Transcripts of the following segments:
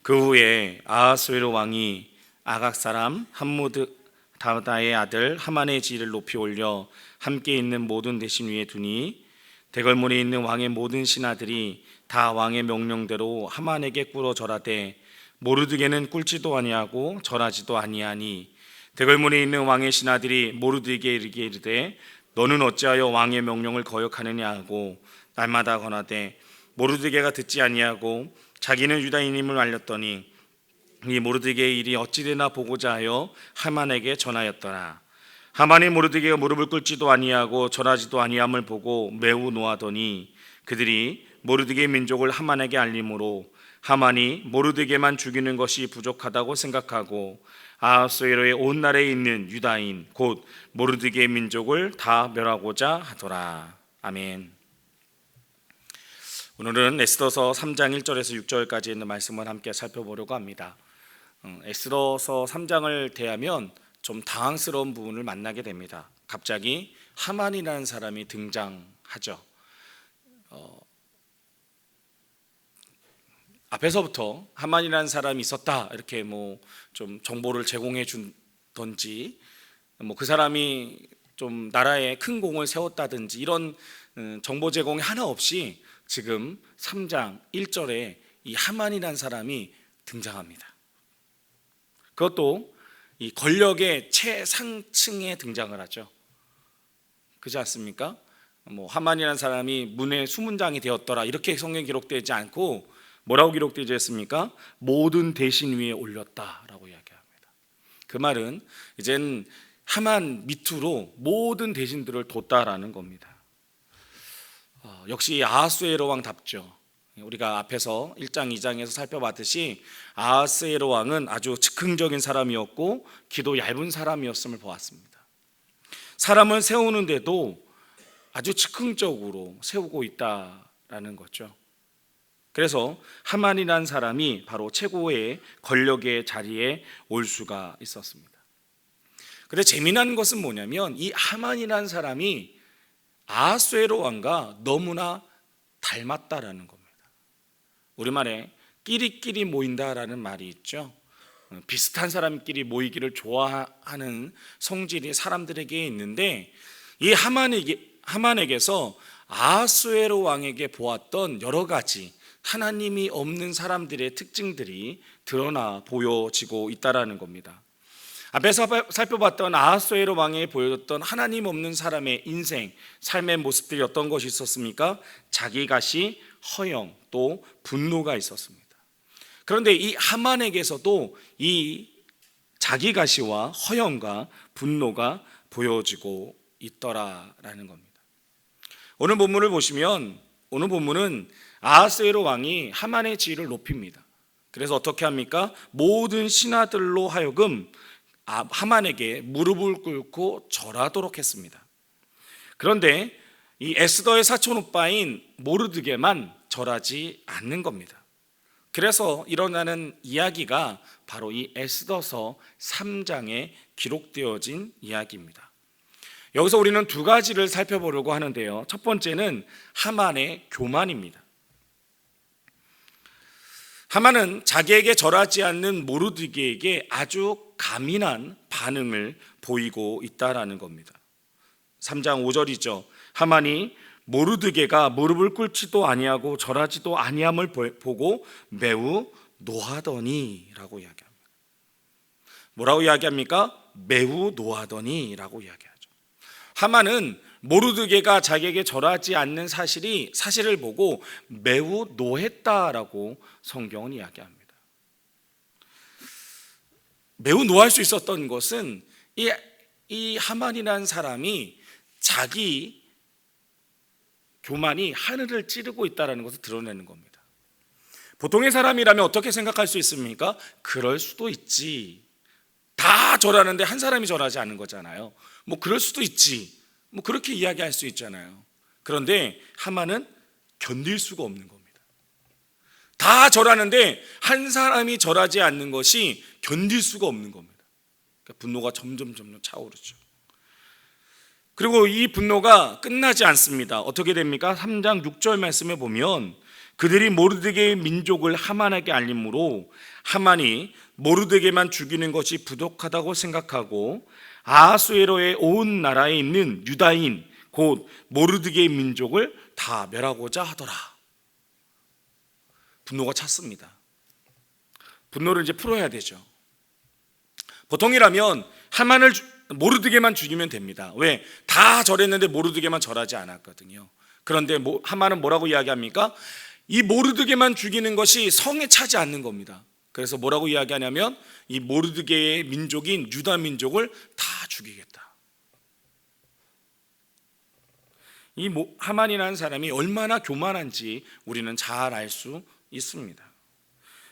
그 후에 아하수에로 왕이 아각 사람 함무다다의 아들 하만의 지위를 높이 올려 함께 있는 모든 대신 위에 두니 대궐문에 있는 왕의 모든 신하들이 다 왕의 명령대로 하만에게 꿇어 절하되 모르드게는 꿇지도 아니하고 절하지도 아니하니 대궐문에 있는 왕의 신하들이 모르드게에게 이르되 너는 어찌하여 왕의 명령을 거역하느냐 하고 날마다 권하되 모르드게가 듣지 아니하고 자기는 유다인임을 알렸더니 이 모르드게의 일이 어찌되나 보고자 하여 하만에게 전하였더라. 하만이 모르드게가 무릎을 꿇지도 아니하고 절하지도 아니함을 보고 매우 노하더니 그들이 모르드게의 민족을 하만에게 알림으로 하만이 모르드게만 죽이는 것이 부족하다고 생각하고 아하수에로의 온 나라에 있는 유다인 곧 모르드게의 민족을 다 멸하고자 하더라. 아멘. 오늘은 에스더서 3장 1절에서 6절까지 있는 말씀을 함께 살펴보려고 합니다. 에스더서 3장을 대하면 좀 당황스러운 부분을 만나게 됩니다. 갑자기 하만이라는 사람이 등장하죠. 앞에서부터 하만이라는 사람이 있었다 이렇게 좀 정보를 제공해 준던지 그 사람이 좀 나라에 큰 공을 세웠다든지 이런 정보 제공이 하나 없이 지금 3장 1절에 이 하만이라는 사람이 등장합니다. 그것도 이 권력의 최상층에 등장을 하죠. 그렇지 않습니까? 하만이라는 사람이 문의 수문장이 되었더라 이렇게 성경에 기록되지 않고 뭐라고 기록되지 않습니까? 모든 대신 위에 올렸다라고 이야기합니다. 그 말은 이젠 하만 밑으로 모든 대신들을 뒀다라는 겁니다. 역시 아하수에로 왕답죠. 우리가 앞에서 1장 2장에서 살펴봤듯이 아하수에로 왕은 아주 즉흥적인 사람이었고 기도 얇은 사람이었음을 보았습니다. 사람을 세우는데도 아주 즉흥적으로 세우고 있다라는 거죠. 그래서 하만이라는 사람이 바로 최고의 권력의 자리에 올 수가 있었습니다. 그런데 재미난 것은 뭐냐면 이 하만이라는 사람이 아하수에로 왕과 너무나 닮았다라는 겁니다. 우리말에 끼리끼리 모인다라는 말이 있죠. 비슷한 사람끼리 모이기를 좋아하는 성질이 사람들에게 있는데 이 하만에게서 아하수에로 왕에게 보았던 여러 가지 하나님이 없는 사람들의 특징들이 드러나 보여지고 있다라는 겁니다. 앞에서 살펴봤던 아하수에로 왕에게 보여줬던 하나님 없는 사람의 인생, 삶의 모습들이 어떤 것이 있었습니까? 자기가시, 허영, 또 분노가 있었습니다. 그런데 이 하만에게서도 이 자기가시와 허영과 분노가 보여지고 있더라라는 겁니다. 오늘 본문을 보시면 오늘 본문은 아하수에로 왕이 하만의 지위를 높입니다. 그래서 어떻게 합니까? 모든 신하들로 하여금 하만에게 무릎을 꿇고 절하도록 했습니다. 그런데 이 에스더의 사촌 오빠인 모르드게만 절하지 않는 겁니다. 그래서 일어나는 이야기가 바로 이 에스더서 3장에 기록되어진 이야기입니다. 여기서 우리는 두 가지를 살펴보려고 하는데요. 첫 번째는 하만의 교만입니다. 하만은 자기에게 절하지 않는 모르드게에게 아주 가민한 반응을 보이고 있다라는 겁니다. 3장 5절이죠. 하만이 모르드게가 무릎을 꿇지도 아니하고 절하지도 아니함을 보고 매우 노하더니 라고 이야기합니다. 뭐라고 이야기합니까? 매우 노하더니 라고 이야기하죠. 하만은 모르드게가 자기에게 절하지 않는 사실을 보고 매우 노했다라고 성경은 이야기합니다. 매우 노할 수 있었던 것은 이 하만이라는 사람이 자기 교만이 하늘을 찌르고 있다는 것을 드러내는 겁니다. 보통의 사람이라면 어떻게 생각할 수 있습니까? 그럴 수도 있지. 다 절하는데 한 사람이 절하지 않는 거잖아요. 그럴 수도 있지. 그렇게 이야기할 수 있잖아요. 그런데 하만은 견딜 수가 없는 겁니다. 다 절하는데 한 사람이 절하지 않는 것이 견딜 수가 없는 겁니다. 그러니까 분노가 점점 차오르죠. 그리고 이 분노가 끝나지 않습니다. 어떻게 됩니까? 3장 6절 말씀에 보면 그들이 모르드게의 민족을 하만에게 알림으로 하만이 모르드게만 죽이는 것이 부족하다고 생각하고 아하수에로의 온 나라에 있는 유다인 곧 모르드게의 민족을 다 멸하고자 하더라. 분노가 찼습니다. 분노를 이제 풀어야 되죠. 보통이라면 하만을 모르드게만 죽이면 됩니다. 왜? 다 절했는데 모르드게만 절하지 않았거든요. 그런데 하만은 뭐라고 이야기합니까? 이 모르드게만 죽이는 것이 성에 차지 않는 겁니다. 그래서 뭐라고 이야기하냐면 이 모르드게의 민족인 유다 민족을 다 죽이겠다. 이 하만이라는 사람이 얼마나 교만한지 우리는 잘 알 수 있습니다.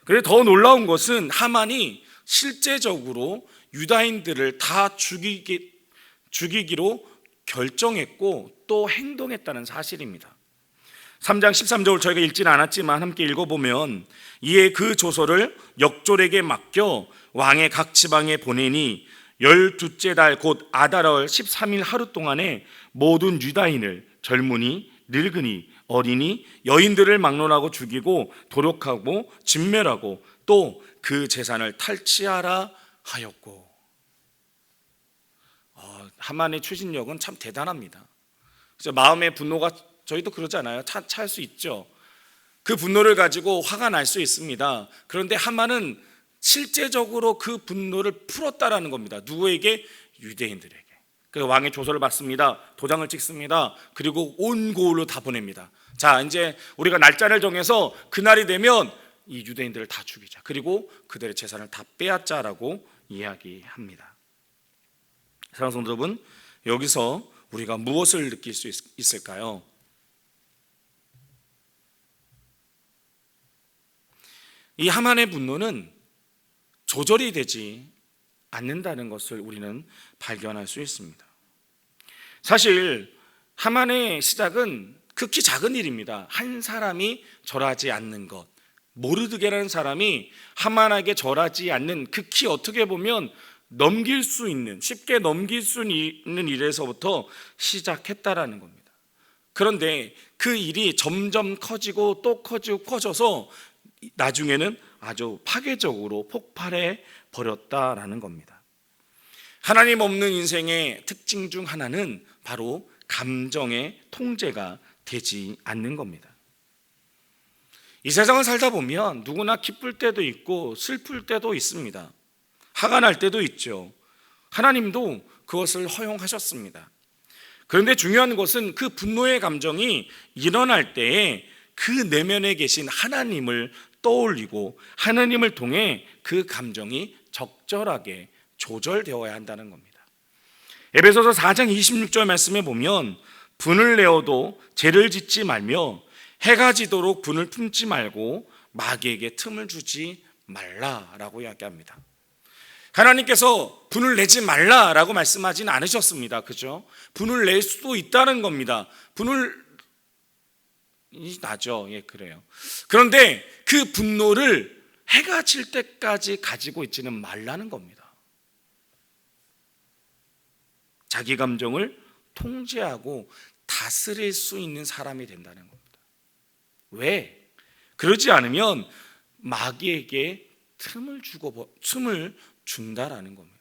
그런데 더 놀라운 것은 하만이 실제적으로 유다인들을 다 죽이기로 결정했고 또 행동했다는 사실입니다. 3장 13절을 저희가 읽지는 않았지만 함께 읽어보면 이에 그 조서를 역졸에게 맡겨 왕의 각 지방에 보내니 12째 달 곧 아달월 13일 하루 동안에 모든 유다인을 젊은이, 늙은이, 어린이, 여인들을 막론하고 죽이고 도륙하고 진멸하고 또 그 재산을 탈취하라 하였고. 하만의 추진력은 참 대단합니다. 마음의 분노가 저희도 그러잖아요. 찰 수 있죠. 그 분노를 가지고 화가 날 수 있습니다. 그런데 하만은 실제적으로 그 분노를 풀었다라는 겁니다. 누구에게? 유대인들에게. 그 왕의 조서를 받습니다. 도장을 찍습니다. 그리고 온 고을로 다 보냅니다. 자, 이제 우리가 날짜를 정해서 그날이 되면 이 유대인들을 다 죽이자. 그리고 그들의 재산을 다 빼앗자라고 이야기합니다. 사랑하는 성도 여러분, 여기서 우리가 무엇을 느낄 수 있을까요? 이 하만의 분노는 조절이 되지 않는다는 것을 우리는 발견할 수 있습니다. 사실 하만의 시작은 극히 작은 일입니다. 한 사람이 절하지 않는 것, 모르드게라는 사람이 하만에게 절하지 않는 극히 어떻게 보면 쉽게 넘길 수 있는 일에서부터 시작했다라는 겁니다. 그런데 그 일이 점점 커지고 또 커져서 나중에는 아주 파괴적으로 폭발해 버렸다라는 겁니다. 하나님 없는 인생의 특징 중 하나는 바로 감정의 통제가 되지 않는 겁니다. 이 세상을 살다 보면 누구나 기쁠 때도 있고 슬플 때도 있습니다. 화가 날 때도 있죠. 하나님도 그것을 허용하셨습니다. 그런데 중요한 것은 그 분노의 감정이 일어날 때에 그 내면에 계신 하나님을 떠올리고 하나님을 통해 그 감정이 적절하게 조절되어야 한다는 겁니다. 에베소서 4장 26절 말씀에 보면 분을 내어도 죄를 짓지 말며 해가 지도록 분을 품지 말고 마귀에게 틈을 주지 말라라고 이야기합니다. 하나님께서 분을 내지 말라라고 말씀하지는 않으셨습니다. 그죠? 분을 낼 수도 있다는 겁니다. 분을 나죠. 예, 그래요. 그런데 그 분노를 해가 질 때까지 가지고 있지는 말라는 겁니다. 자기 감정을 통제하고 다스릴 수 있는 사람이 된다는 겁니다. 왜? 그러지 않으면 마귀에게 틈을 준다라는 겁니다.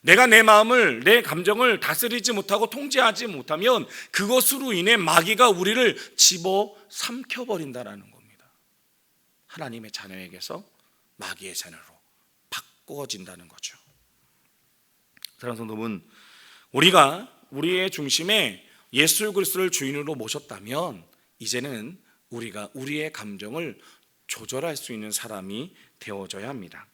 내가 내 마음을, 내 감정을 다스리지 못하고 통제하지 못하면 그것으로 인해 마귀가 우리를 집어 삼켜버린다라는 겁니다. 하나님의 자녀에게서 마귀의 자녀로 바꿔진다는 거죠. 사랑하는 성도분, 우리가 우리의 중심에 예수 그리스도를 주인으로 모셨다면 이제는 우리가 우리의 감정을 조절할 수 있는 사람이 되어져야 합니다.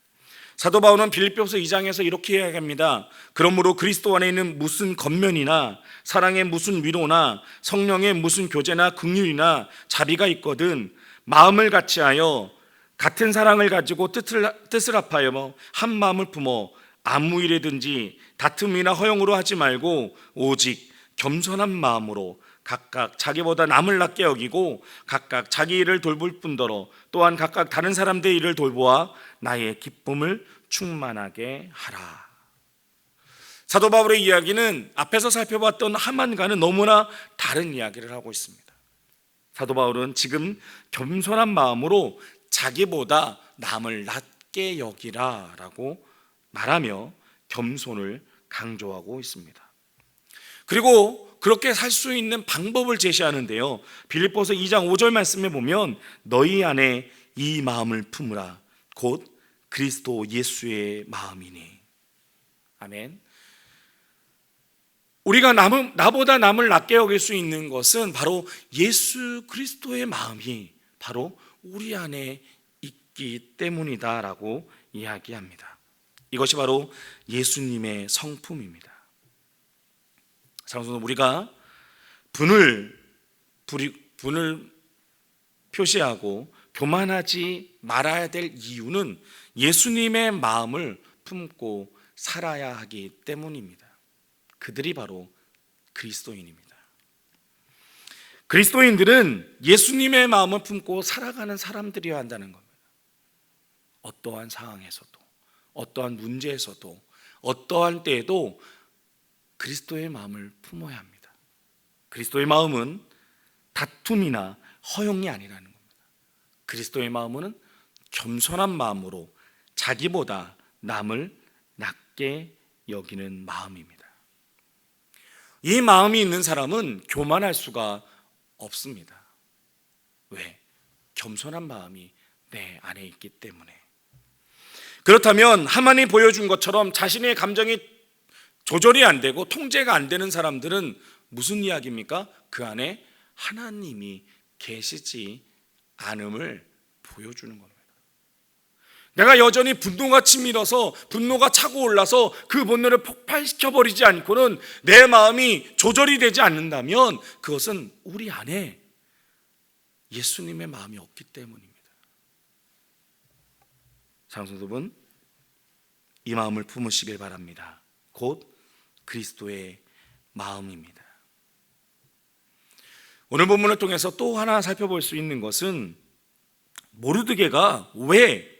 사도 바울은 빌립보서 2장에서 이렇게 이야기합니다. 그러므로 그리스도 안에 있는 무슨 겉면이나 사랑의 무슨 위로나 성령의 무슨 교제나 긍휼이나 자비가 있거든 마음을 같이하여 같은 사랑을 가지고 뜻을 합하여 한 마음을 품어 아무 일이든지 다툼이나 허용으로 하지 말고 오직 겸손한 마음으로 각각 자기보다 남을 낮게 여기고 각각 자기 일을 돌볼 뿐더러 또한 각각 다른 사람들의 일을 돌보아 나의 기쁨을 충만하게 하라. 사도 바울의 이야기는 앞에서 살펴봤던 하만과는 너무나 다른 이야기를 하고 있습니다. 사도 바울은 지금 겸손한 마음으로 자기보다 남을 낮게 여기라라고 말하며 겸손을 강조하고 있습니다. 그리고 그렇게 살 수 있는 방법을 제시하는데요, 빌립보서 2장 5절 말씀에 보면 너희 안에 이 마음을 품으라 곧 그리스도 예수의 마음이니. 아멘. 우리가 나보다 남을 낮게 여길 수 있는 것은 바로 예수 그리스도의 마음이 바로 우리 안에 있기 때문이다라고 이야기합니다. 이것이 바로 예수님의 성품입니다. 사랑하는 우리가 분을 표시하고 교만하지 말아야 될 이유는 예수님의 마음을 품고 살아야 하기 때문입니다. 그들이 바로 그리스도인입니다. 그리스도인들은 예수님의 마음을 품고 살아가는 사람들이어야 한다는 겁니다. 어떠한 상황에서도, 어떠한 문제에서도, 어떠한 때에도 그리스도의 마음을 품어야 합니다. 그리스도의 마음은 다툼이나 허용이 아니라는 겁니다. 그리스도의 마음은 겸손한 마음으로 자기보다 남을 낮게 여기는 마음입니다. 이 마음이 있는 사람은 교만할 수가 없습니다. 왜? 겸손한 마음이 내 안에 있기 때문에. 그렇다면 하만이 보여준 것처럼 자신의 감정이 조절이 안 되고 통제가 안 되는 사람들은 무슨 이야기입니까? 그 안에 하나님이 계시지 않음을 보여주는 겁니다. 내가 여전히 분노가 치밀어서 분노가 차고 올라서 그 분노를 폭발시켜버리지 않고는 내 마음이 조절이 되지 않는다면 그것은 우리 안에 예수님의 마음이 없기 때문입니다. 사랑하는 여러분, 이 마음을 품으시길 바랍니다. 곧 그리스도의 마음입니다. 오늘 본문을 통해서 또 하나 살펴볼 수 있는 것은 모르드게가 왜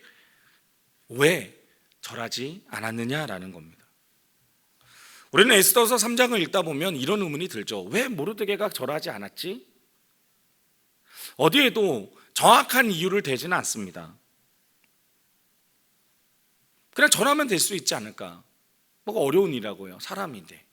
절하지 않았느냐라는 겁니다. 우리는 에스더서 3장을 읽다 보면 이런 의문이 들죠. 왜 모르드게가 절하지 않았지? 어디에도 정확한 이유를 대지는 않습니다. 그냥 절하면 될 수 있지 않을까? 뭐가 어려운 일이라고요. 사람인데.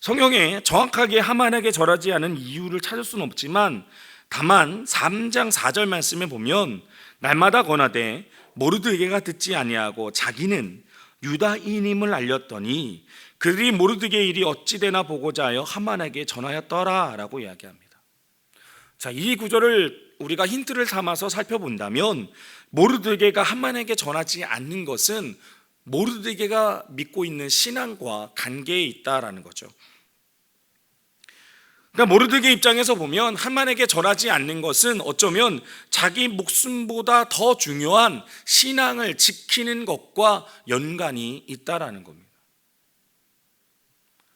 성경에 정확하게 하만에게 절하지 않은 이유를 찾을 수는 없지만 다만 3장 4절 말씀에 보면 날마다 권하되 모르드게가 듣지 아니하고 자기는 유다인임을 알렸더니 그들이 모르드게의 일이 어찌 되나 보고자 하여 하만에게 전하였더라 라고 이야기합니다. 자, 이 구절을 우리가 힌트를 삼아서 살펴본다면 모르드게가 하만에게 전하지 않는 것은 모르드게가 믿고 있는 신앙과 관계에 있다라는 거죠. 그러니까 모르드게 입장에서 보면 하만에게 전하지 않는 것은 어쩌면 자기 목숨보다 더 중요한 신앙을 지키는 것과 연관이 있다라는 겁니다.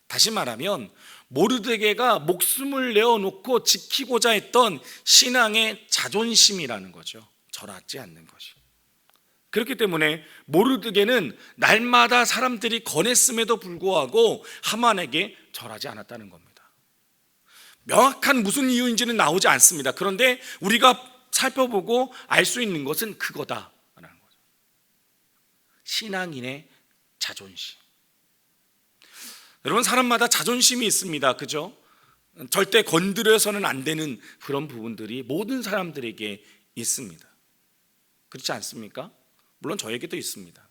다시 말하면 모르드게가 목숨을 내어놓고 지키고자 했던 신앙의 자존심이라는 거죠. 절하지 않는 것이. 그렇기 때문에 모르드게는 날마다 사람들이 권했음에도 불구하고 하만에게 절하지 않았다는 겁니다. 명확한 무슨 이유인지는 나오지 않습니다. 그런데 우리가 살펴보고 알 수 있는 것은 그거다라는 거죠. 신앙인의 자존심. 여러분, 사람마다 자존심이 있습니다. 그죠? 절대 건드려서는 안 되는 그런 부분들이 모든 사람들에게 있습니다. 그렇지 않습니까? 물론 저에게도 있습니다.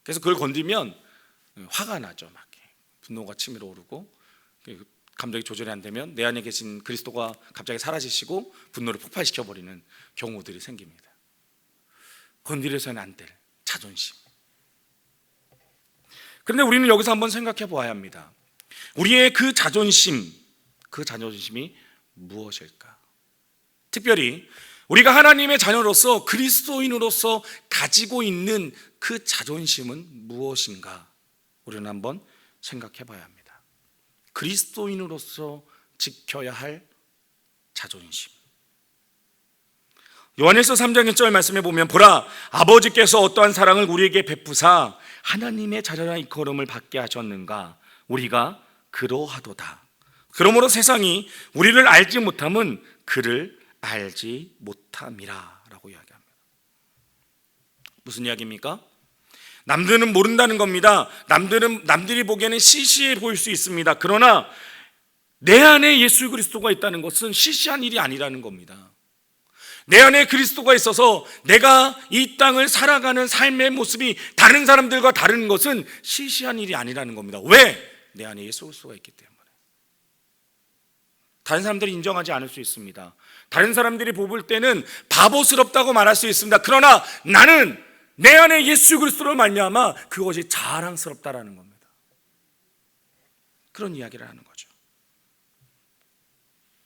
그래서 그걸 건드리면 화가 나죠. 막 분노가 치밀어 오르고 감정이 조절이 안 되면 내 안에 계신 그리스도가 갑자기 사라지시고 분노를 폭발시켜버리는 경우들이 생깁니다. 건드려서는 안 될 자존심. 그런데 우리는 여기서 한번 생각해 보아야 합니다. 우리의 그 자존심이 무엇일까? 특별히 우리가 하나님의 자녀로서 그리스도인으로서 가지고 있는 그 자존심은 무엇인가? 우리는 한번 생각해 봐야 합니다. 그리스도인으로서 지켜야 할 자존심. 요한일서 3장 1절 말씀에 보면 보라 아버지께서 어떠한 사랑을 우리에게 베푸사 하나님의 자녀라 일컬음을 받게 하셨는가 우리가 그러하도다. 그러므로 세상이 우리를 알지 못함은 그를 알지 못함이라 라고 이야기합니다. 무슨 이야기입니까? 남들은 모른다는 겁니다. 남들이 보기에는 시시해 보일 수 있습니다. 그러나 내 안에 예수 그리스도가 있다는 것은 시시한 일이 아니라는 겁니다. 내 안에 그리스도가 있어서 내가 이 땅을 살아가는 삶의 모습이 다른 사람들과 다른 것은 시시한 일이 아니라는 겁니다. 왜? 내 안에 예수 그리스도가 있기 때문에. 다른 사람들이 인정하지 않을 수 있습니다. 다른 사람들이 볼 때는 바보스럽다고 말할 수 있습니다. 그러나 나는 내 안에 예수 그리스도를 말미암아 그것이 자랑스럽다라는 겁니다. 그런 이야기를 하는 거죠.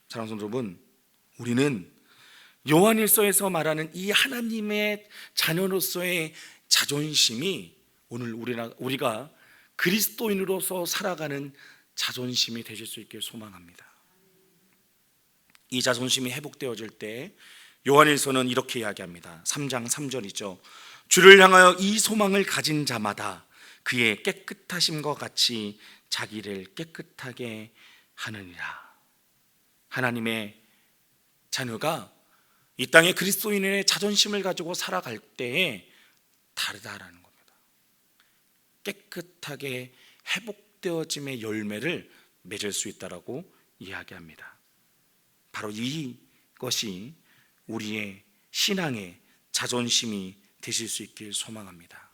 사랑하는 여러분, 우리는 요한일서에서 말하는 이 하나님의 자녀로서의 자존심이 오늘 우리가 그리스도인으로서 살아가는 자존심이 되실 수 있길 소망합니다. 이 자존심이 회복되어질 때 요한일서는 이렇게 이야기합니다. 3장 3절이죠. 주를 향하여 이 소망을 가진 자마다 그의 깨끗하심과 같이 자기를 깨끗하게 하느니라. 하나님의 자녀가 이 땅에 그리스도인의 자존심을 가지고 살아갈 때에 다르다라는 겁니다. 깨끗하게 회복되어짐의 열매를 맺을 수 있다라고 이야기합니다. 바로 이것이 우리의 신앙의 자존심이 되실 수 있길 소망합니다.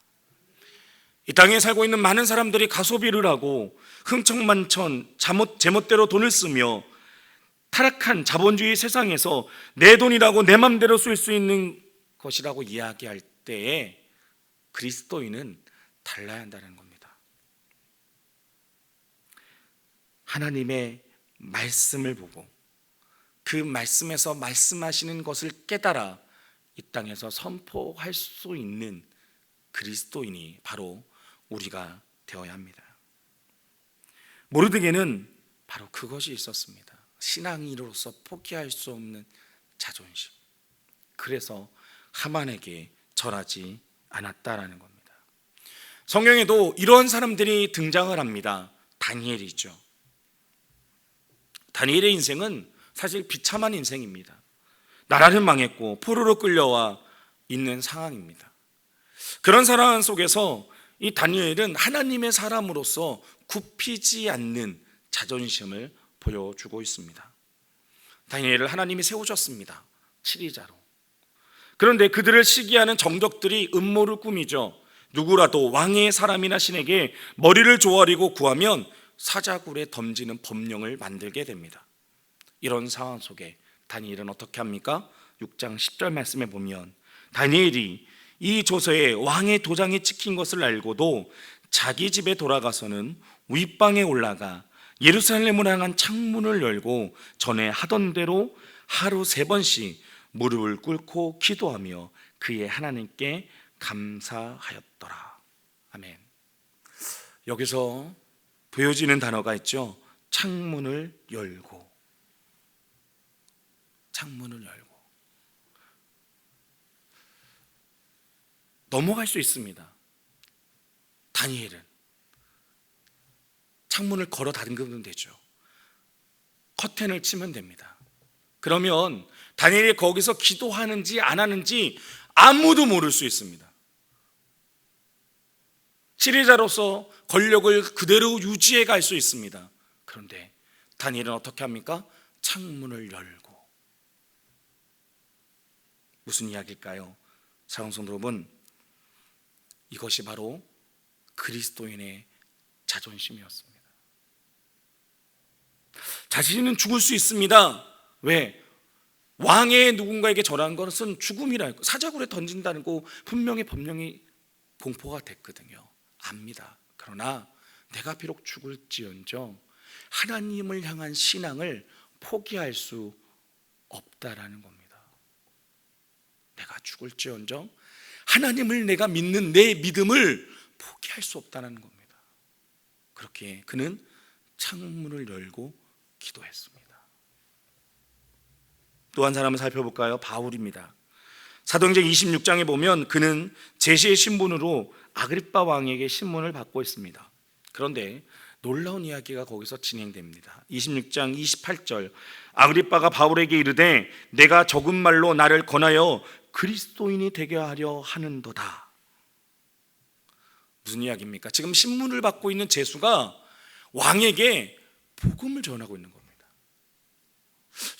이 땅에 살고 있는 많은 사람들이 가소비를 하고 흥청만천 제멋대로 돈을 쓰며 타락한 자본주의 세상에서 내 돈이라고 내 맘대로 쓸 수 있는 것이라고 이야기할 때에 그리스도인은 달라야 한다는 겁니다. 하나님의 말씀을 보고 그 말씀에서 말씀하시는 것을 깨달아 이 땅에서 선포할 수 있는 그리스도인이 바로 우리가 되어야 합니다. 모르드게는 바로 그것이 있었습니다. 신앙인으로서 포기할 수 없는 자존심. 그래서 하만에게 절하지 않았다라는 겁니다. 성경에도 이런 사람들이 등장을 합니다. 다니엘이죠. 다니엘의 인생은 사실 비참한 인생입니다. 나라는 망했고 포로로 끌려와 있는 상황입니다. 그런 상황 속에서 이 다니엘은 하나님의 사람으로서 굽히지 않는 자존심을 보여주고 있습니다. 다니엘을 하나님이 세우셨습니다. 치리자로. 그런데 그들을 시기하는 정적들이 음모를 꾸미죠. 누구라도 왕의 사람이나 신에게 머리를 조아리고 구하면 사자굴에 던지는 법령을 만들게 됩니다. 이런 상황 속에 다니엘은 어떻게 합니까? 6장 10절 말씀에 보면 다니엘이 이 조서에 왕의 도장이 찍힌 것을 알고도 자기 집에 돌아가서는 윗방에 올라가 예루살렘을 향한 창문을 열고 전에 하던 대로 하루 3번씩 무릎을 꿇고 기도하며 그의 하나님께 감사하였더라. 아멘. 여기서 보여지는 단어가 있죠. 창문을 열고. 창문을 열고. 넘어갈 수 있습니다. 다니엘은 창문을 걸어 닫으면 되죠. 커튼을 치면 됩니다. 그러면 다니엘이 거기서 기도하는지 안 하는지 아무도 모를 수 있습니다. 치리자로서 권력을 그대로 유지해 갈 수 있습니다. 그런데 다니엘은 어떻게 합니까? 창문을 열고. 무슨 이야기일까요? 사랑하는 성도 여러분, 이것이 바로 그리스도인의 자존심이었습니다. 자신은 죽을 수 있습니다. 왜? 왕의 누군가에게 절한 것은 죽음이라고, 사자굴에 던진다는 거 분명히 법령이 공포가 됐거든요. 압니다. 그러나 내가 비록 죽을지언정 하나님을 향한 신앙을 포기할 수 없다라는 겁니다. 내가 죽을지언정 하나님을 내가 믿는 내 믿음을 포기할 수 없다는 겁니다. 그렇게 그는 창문을 열고 기도했습니다. 또 한 사람을 살펴볼까요? 바울입니다. 사도행전 26장에 보면 그는 제시의 신분으로 아그리빠 왕에게 신문을 받고 있습니다. 그런데 놀라운 이야기가 거기서 진행됩니다. 26장 28절, 아그리빠가 바울에게 이르되 내가 적은 말로 나를 권하여 그리스도인이 되게 하려 하는도다. 무슨 이야기입니까? 지금 신문을 받고 있는 제수가 왕에게 복음을 전하고 있는 겁니다.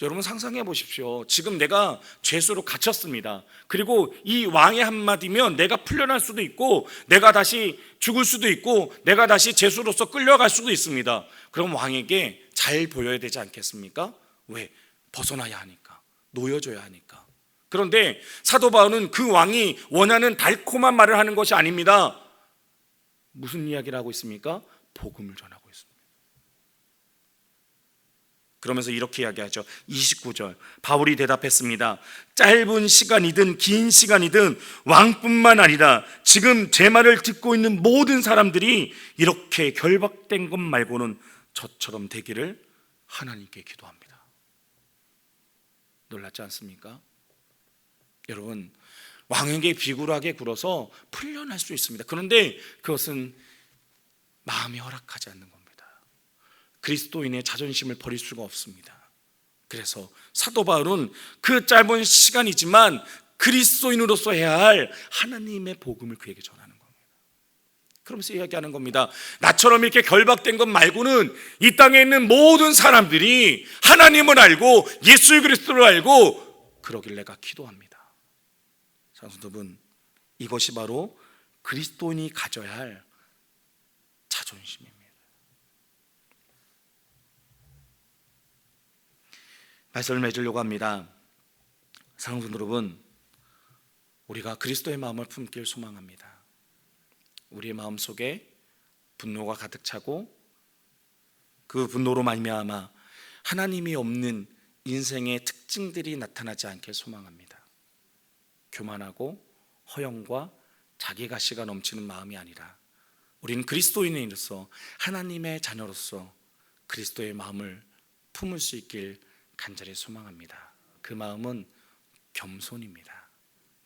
여러분 상상해 보십시오. 지금 내가 죄수로 갇혔습니다. 그리고 이 왕의 한마디면 내가 풀려날 수도 있고, 내가 다시 죽을 수도 있고, 내가 다시 죄수로서 끌려갈 수도 있습니다. 그럼 왕에게 잘 보여야 되지 않겠습니까? 왜? 벗어나야 하니까, 놓여줘야 하니까. 그런데 사도 바울은 그 왕이 원하는 달콤한 말을 하는 것이 아닙니다. 무슨 이야기를 하고 있습니까? 복음을 전하고 있습니다. 그러면서 이렇게 이야기하죠. 29절, 바울이 대답했습니다. 짧은 시간이든 긴 시간이든 왕뿐만 아니라 지금 제 말을 듣고 있는 모든 사람들이 이렇게 결박된 것 말고는 저처럼 되기를 하나님께 기도합니다. 놀랍지 않습니까? 여러분, 왕에게 비굴하게 굴어서 풀려날 수 있습니다. 그런데 그것은 마음이 허락하지 않는 겁니다. 그리스도인의 자존심을 버릴 수가 없습니다. 그래서 사도 바울은 그 짧은 시간이지만 그리스도인으로서 해야 할 하나님의 복음을 그에게 전하는 겁니다. 그러면서 이야기하는 겁니다. 나처럼 이렇게 결박된 것 말고는 이 땅에 있는 모든 사람들이 하나님을 알고 예수 그리스도를 알고 그러길 내가 기도합니다. 성도분, 이것이 바로 그리스도인이 가져야 할 자존심입니다. 말씀을 맺으려고 합니다. 사랑하는 여러분, 우리가 그리스도의 마음을 품길 소망합니다. 우리의 마음 속에 분노가 가득 차고 그 분노로 말미암아 하나님이 없는 인생의 특징들이 나타나지 않길 소망합니다. 교만하고 허영과 자기가시가 넘치는 마음이 아니라 우리는 그리스도인으로서 하나님의 자녀로서 그리스도의 마음을 품을 수 있길 간절히 소망합니다. 그 마음은 겸손입니다.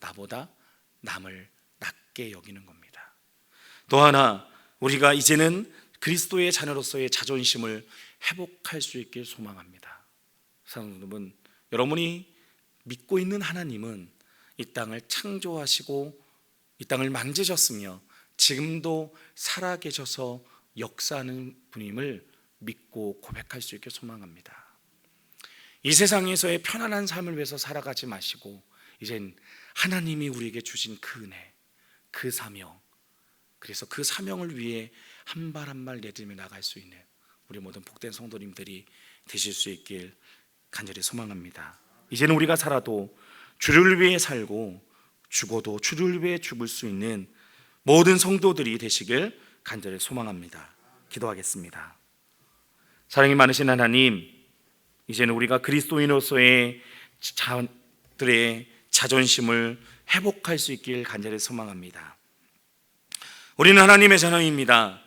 나보다 남을 낮게 여기는 겁니다. 또 하나, 우리가 이제는 그리스도의 자녀로서의 자존심을 회복할 수 있길 소망합니다. 사랑하는 여러분, 여러분이 믿고 있는 하나님은 이 땅을 창조하시고 이 땅을 만지셨으며 지금도 살아계셔서 역사하는 분임을 믿고 고백할 수 있길 소망합니다. 이 세상에서의 편안한 삶을 위해서 살아가지 마시고 이젠 하나님이 우리에게 주신 그 은혜, 그 사명, 그래서 그 사명을 위해 한 발 한 발 내딛며 나갈 수 있는 우리 모든 복된 성도님들이 되실 수 있길 간절히 소망합니다. 이제는 우리가 살아도 주를 위해 살고 죽어도 주를 위해 죽을 수 있는 모든 성도들이 되시길 간절히 소망합니다. 기도하겠습니다. 사랑이 많으신 하나님, 이제는 우리가 그리스도인으로서의 자들의 자존심을 회복할 수 있길 간절히 소망합니다. 우리는 하나님의 자녀입니다.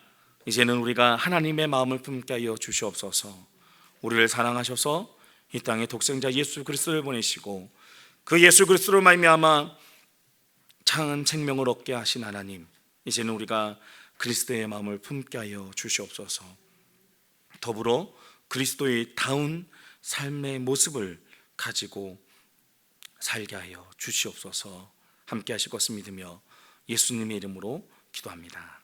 이제는 우리가 하나님의 마음을 품게 하여 주시옵소서. 우리를 사랑하셔서 이 땅에 독생자 예수 그리스도를 보내시고 그 예수 그리스도로 말미암아 창한 생명을 얻게 하신 하나님, 이제는 우리가 그리스도의 마음을 품게 하여 주시옵소서. 더불어 그리스도의 다운 삶의 모습을 가지고 살게 하여 주시옵소서. 함께 하실 것을 믿으며 예수님의 이름으로 기도합니다.